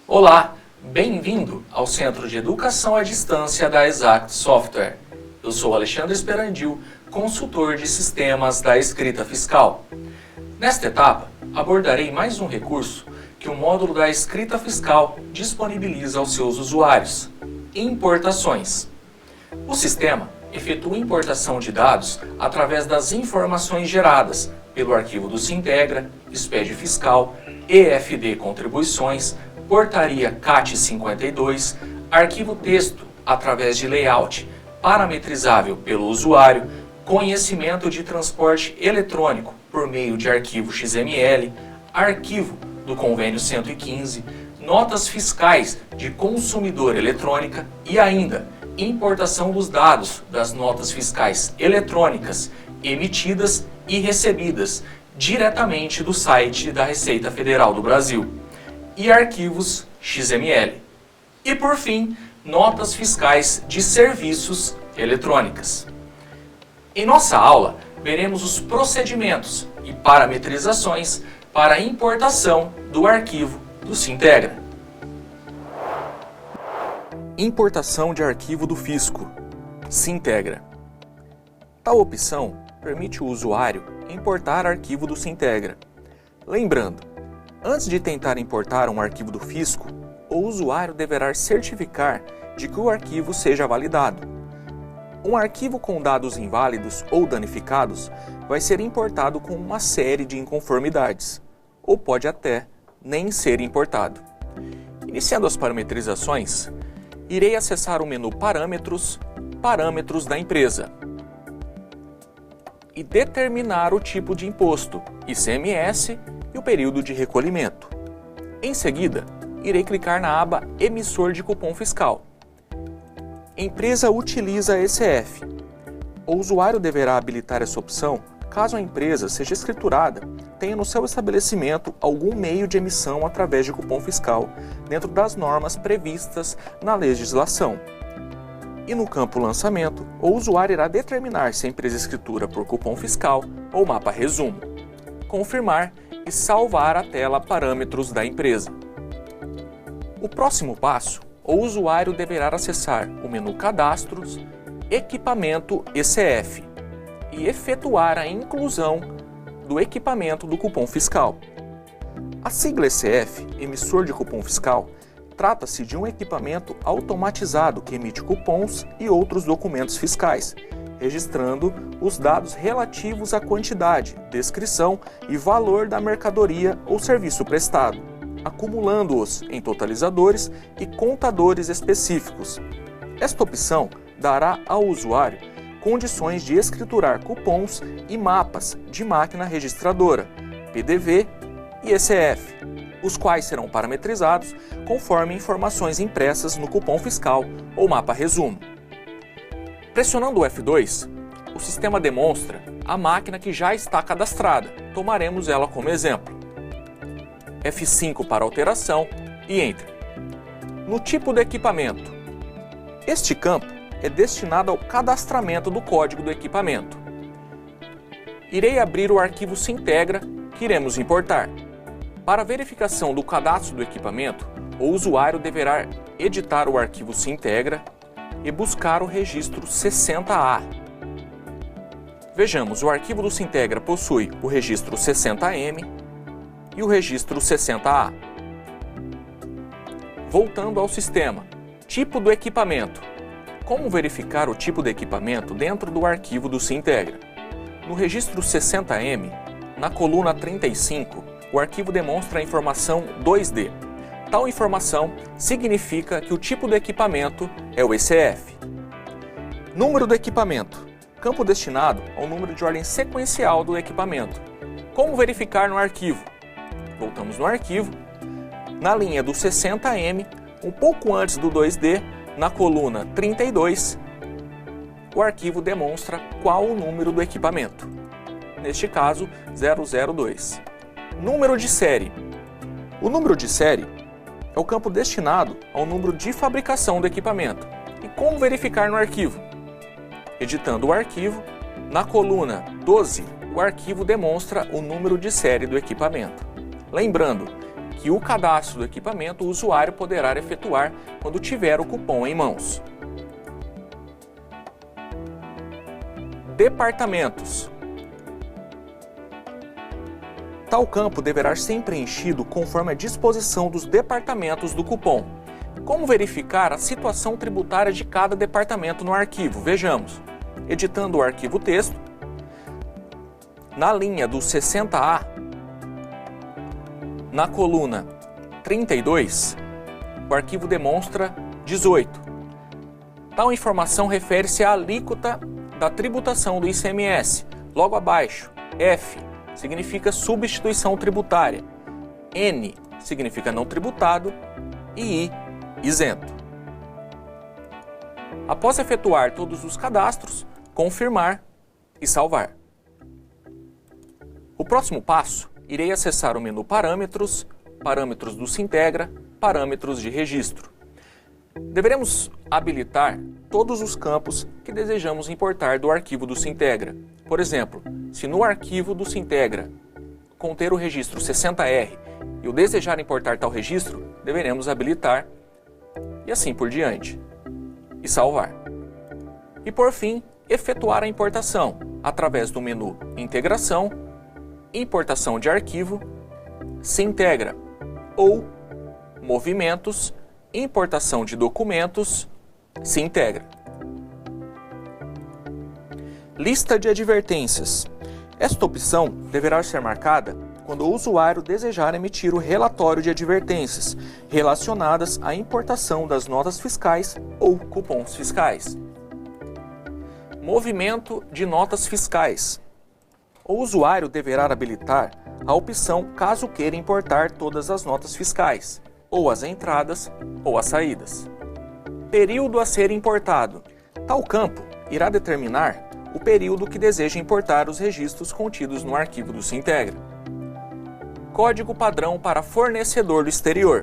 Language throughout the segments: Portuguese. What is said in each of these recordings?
Olá, bem-vindo ao Centro de Educação à Distância da Exact Software. Eu sou Alexandre Esperandil, consultor de sistemas da escrita fiscal. Nesta etapa, abordarei mais um recurso que o módulo da escrita fiscal disponibiliza aos seus usuários: importações. O sistema efetua importação de dados através das informações geradas pelo arquivo do Sintegra, SPED Fiscal, EFD Contribuições, Portaria CAT 52, arquivo texto através de layout parametrizável pelo usuário, conhecimento de transporte eletrônico por meio de arquivo XML, arquivo do Convênio 115, notas fiscais de consumidor eletrônica e ainda importação dos dados das notas fiscais eletrônicas emitidas e recebidas diretamente do site da Receita Federal do Brasil e arquivos XML. E por fim, notas fiscais de serviços eletrônicas. Em nossa aula, veremos os procedimentos e parametrizações para a importação do arquivo do Sintegra. Importação de arquivo do fisco, Sintegra. Tal opção permite o usuário importar arquivo do Sintegra. Lembrando, antes de tentar importar um arquivo do fisco, o usuário deverá certificar de que o arquivo seja validado. Um arquivo com dados inválidos ou danificados vai ser importado com uma série de inconformidades, ou pode até nem ser importado. Iniciando as parametrizações, irei acessar o menu Parâmetros, Parâmetros da empresa e determinar o tipo de imposto, ICMS, e o período de recolhimento. Em seguida, irei clicar na aba Emissor de cupom fiscal. Empresa utiliza ECF. O usuário deverá habilitar essa opção caso a empresa seja escriturada, tenha no seu estabelecimento algum meio de emissão através de cupom fiscal dentro das normas previstas na legislação. E no campo Lançamento, o usuário irá determinar se a empresa escritura por cupom fiscal ou mapa resumo. Confirmar e salvar a tela Parâmetros da empresa. O próximo passo, o usuário deverá acessar o menu Cadastros, Equipamento ECF e efetuar a inclusão do equipamento do cupom fiscal. A sigla ECF, emissor de cupom fiscal, trata-se de um equipamento automatizado que emite cupons e outros documentos fiscais, registrando os dados relativos à quantidade, descrição e valor da mercadoria ou serviço prestado, acumulando-os em totalizadores e contadores específicos. Esta opção dará ao usuário condições de escriturar cupons e mapas de máquina registradora, PDV e ECF, os quais serão parametrizados conforme informações impressas no cupom fiscal ou mapa resumo. Pressionando o F2, o sistema demonstra a máquina que já está cadastrada. Tomaremos ela como exemplo. F5 para alteração e Enter. No tipo do equipamento, este campo é destinado ao cadastramento do código do equipamento. Irei abrir o arquivo Sintegra que iremos importar. Para verificação do cadastro do equipamento, o usuário deverá editar o arquivo Sintegra e buscar o registro 60A. Vejamos, o arquivo do Sintegra possui o registro 60M e o registro 60A. Voltando ao sistema, tipo do equipamento. Como verificar o tipo do equipamento dentro do arquivo do Sintegra? No registro 60M, na coluna 35, o arquivo demonstra a informação 2D. Tal informação significa que o tipo do equipamento é o ECF. Número do equipamento. Campo destinado ao número de ordem sequencial do equipamento. Como verificar no arquivo? Voltamos no arquivo. Na linha do 60M, um pouco antes do 2D, na coluna 32, o arquivo demonstra qual o número do equipamento. Neste caso, 002. Número de série. O número de série é o campo destinado ao número de fabricação do equipamento. E como verificar no arquivo? Editando o arquivo, na coluna 12, o arquivo demonstra o número de série do equipamento. Lembrando que o cadastro do equipamento o usuário poderá efetuar quando tiver o cupom em mãos. Departamentos. Tal campo deverá ser preenchido conforme a disposição dos departamentos do cupom. Como verificar a situação tributária de cada departamento no arquivo? Vejamos. Editando o arquivo texto, na linha do 60A, na coluna 32, o arquivo demonstra 18. Tal informação refere-se à alíquota da tributação do ICMS. Logo abaixo, F significa substituição tributária, N significa não tributado e I, isento. Após efetuar todos os cadastros, confirmar e salvar. O próximo passo, irei acessar o menu Parâmetros, Parâmetros do Sintegra, Parâmetros de Registro. Deveremos habilitar todos os campos que desejamos importar do arquivo do Sintegra. Por exemplo, se no arquivo do Sintegra conter o registro 60R e eu desejar importar tal registro, deveremos habilitar e assim por diante. E salvar. E por fim, efetuar a importação através do menu Integração, Importação de arquivo, Sintegra ou Movimentos, Importação de documentos, Sintegra. Lista de advertências. Esta opção deverá ser marcada quando o usuário desejar emitir o relatório de advertências relacionadas à importação das notas fiscais ou cupons fiscais. Movimento de notas fiscais. O usuário deverá habilitar a opção caso queira importar todas as notas fiscais, ou as entradas ou as saídas. Período a ser importado. Tal campo irá determinar o período que deseja importar os registros contidos no arquivo do Sintegra. Código padrão para fornecedor do exterior.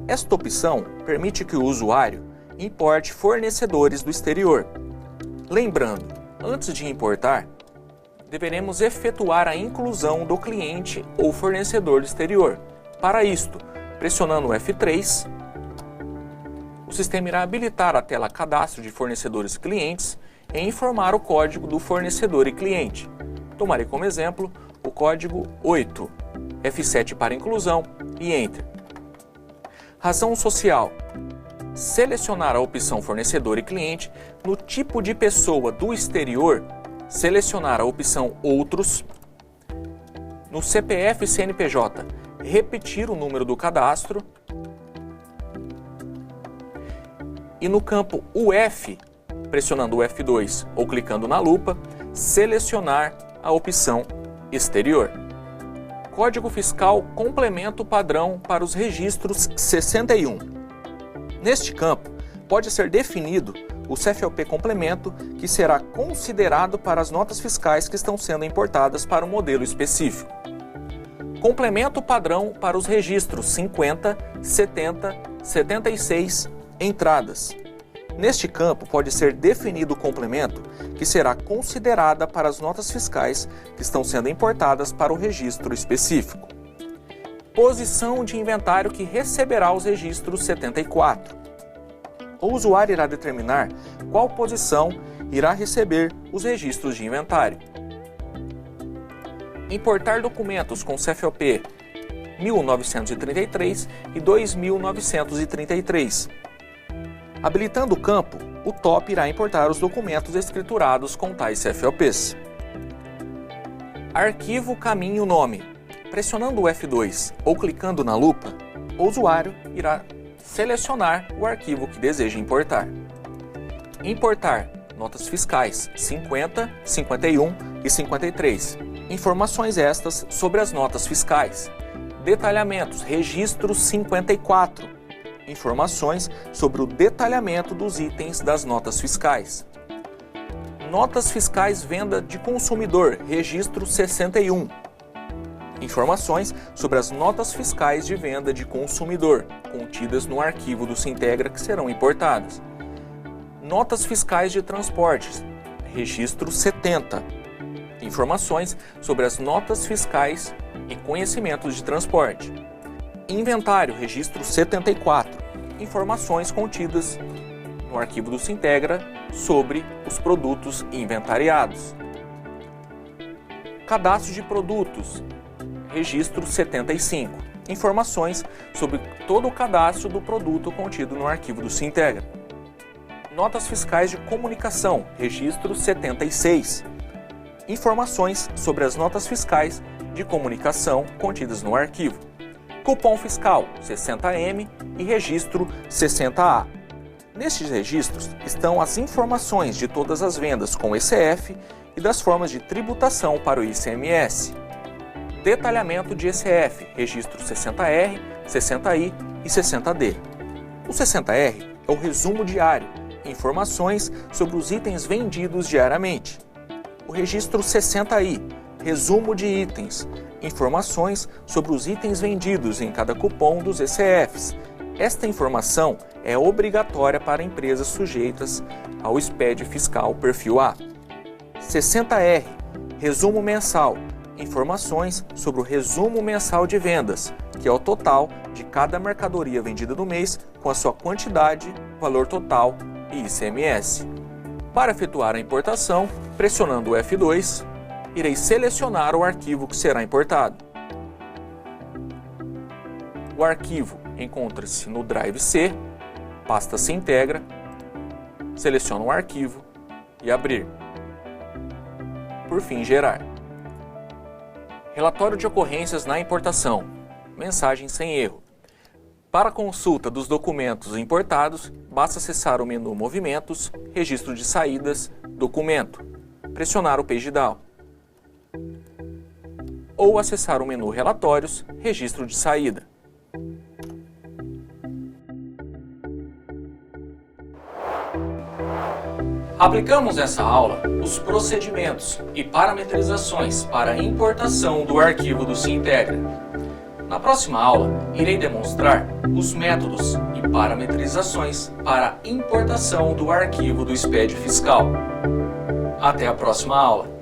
Esta opção permite que o usuário importe fornecedores do exterior. Lembrando, antes de importar, deveremos efetuar a inclusão do cliente ou fornecedor do exterior. Para isto, pressionando o F3, o sistema irá habilitar a tela Cadastro de Fornecedores e Clientes e informar o código do fornecedor e cliente. Tomarei como exemplo o código 8, F7 para inclusão e Enter. Razão social. Selecionar a opção fornecedor e cliente no tipo de pessoa do exterior, selecionar a opção Outros. No CPF e CNPJ, repetir o número do cadastro. E no campo UF, pressionando o F2 ou clicando na lupa, selecionar a opção Exterior. Código Fiscal Complemento Padrão para os registros 61. Neste campo, pode ser definido o CFOP complemento que será considerado para as notas fiscais que estão sendo importadas para um modelo específico. Complemento padrão para os registros 50, 70, 76, entradas. Neste campo pode ser definido o complemento que será considerada para as notas fiscais que estão sendo importadas para o registro específico. Posição de inventário que receberá os registros 74. O usuário irá determinar qual posição irá receber os registros de inventário. Importar documentos com CFOP 1933 e 2933. Habilitando o campo, o top irá importar os documentos escriturados com tais CFOPs. Arquivo caminho nome. Pressionando o F2 ou clicando na lupa, o usuário irá selecionar o arquivo que deseja importar. Importar notas fiscais 50, 51 e 53. Informações estas sobre as notas fiscais. Detalhamentos, registro 54. Informações sobre o detalhamento dos itens das notas fiscais. Notas fiscais venda de consumidor, registro 61. Informações sobre as notas fiscais de venda de consumidor, contidas no arquivo do Sintegra que serão importadas. Notas fiscais de transportes, registro 70. Informações sobre as notas fiscais e conhecimentos de transporte. Inventário, registro 74. Informações contidas no arquivo do Sintegra sobre os produtos inventariados. Cadastro de produtos, registro 75. Informações sobre todo o cadastro do produto contido no arquivo do Sintegra. Notas fiscais de comunicação, registro 76. Informações sobre as notas fiscais de comunicação contidas no arquivo. Cupom fiscal 60M e registro 60A. Nestes registros estão as informações de todas as vendas com ECF e das formas de tributação para o ICMS. Detalhamento de ECF, registro 60R, 60I e 60D. O 60R é o resumo diário, informações sobre os itens vendidos diariamente. O registro 60I, resumo de itens, informações sobre os itens vendidos em cada cupom dos ECFs. Esta informação é obrigatória para empresas sujeitas ao SPED fiscal perfil A. 60R, resumo mensal, informações sobre o resumo mensal de vendas, que é o total de cada mercadoria vendida no mês com a sua quantidade, valor total e ICMS. Para efetuar a importação, pressionando o F2, irei selecionar o arquivo que será importado. O arquivo encontra-se no Drive C, pasta Sintegra, seleciono o arquivo e abrir. Por fim, gerar. Relatório de ocorrências na importação, mensagem sem erro. Para consulta dos documentos importados, basta acessar o menu Movimentos, Registro de Saídas, Documento, pressionar o Page Down. Ou acessar o menu Relatórios, Registro de Saída. Aplicamos nessa aula os procedimentos e parametrizações para a importação do arquivo do Sintegra. Na próxima aula, irei demonstrar os métodos e parametrizações para a importação do arquivo do SPED fiscal. Até a próxima aula!